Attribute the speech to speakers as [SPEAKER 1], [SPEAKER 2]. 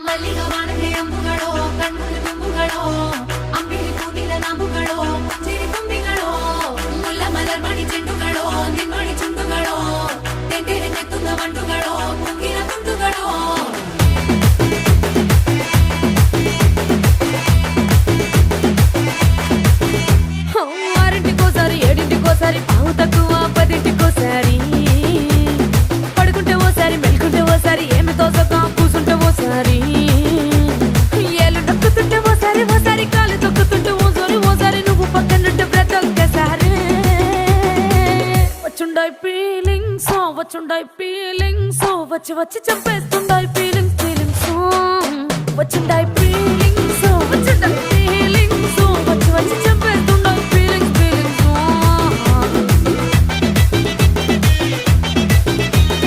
[SPEAKER 1] ಮಲ್ಲಿಗ ವಾನಗೆ ಅಂಬುಗಳೋ ಕಣ್ಣುಗಳ ತುಂಬುಗಳೋ ಅಂಬಿಲಿ ಕೂಡಿದ ನಾಂಬುಗಳೋ ಮುಂಚಿರಿ ತುಂಬಿಗಳೋ ಮುಲ್ಲ ಮಲರ್ ಮಣಿ ಚೆಂಡುಗಳೋ ನಿನ್ಮಣಿ ಚುಂಡುಗಳೋ ತೆಂಡೆರೆ ತೆತ್ತುದ ಮಂಡುಗಳೋ ಮುಂಗಿನ ತುಂಡುಗಳೋ ఆరింటికోసారి ఏడింటికోసారి పావు తక్కువ పదింటికోసారి పడుకుంటే ఓసారి మెలుకుంటే ఓసారి ఏమి తోసక కూసుంటే ఓసారి ఏళ్ళు నొక్కుతుంటే ఓసారి ఓసారి కాలు తొక్కుతుంటే ఓసారి ఓసారి నువ్వు పక్కనుంటే బ్రతొక్కసారి వచ్చుండాయి ఫీలింగ్స్ వచ్చి వచ్చి చంపేస్తుండాయి ఫీలింగ్స్ వచ్చుండాయి ఫీలింగ్స్ వచ్చి వచ్చి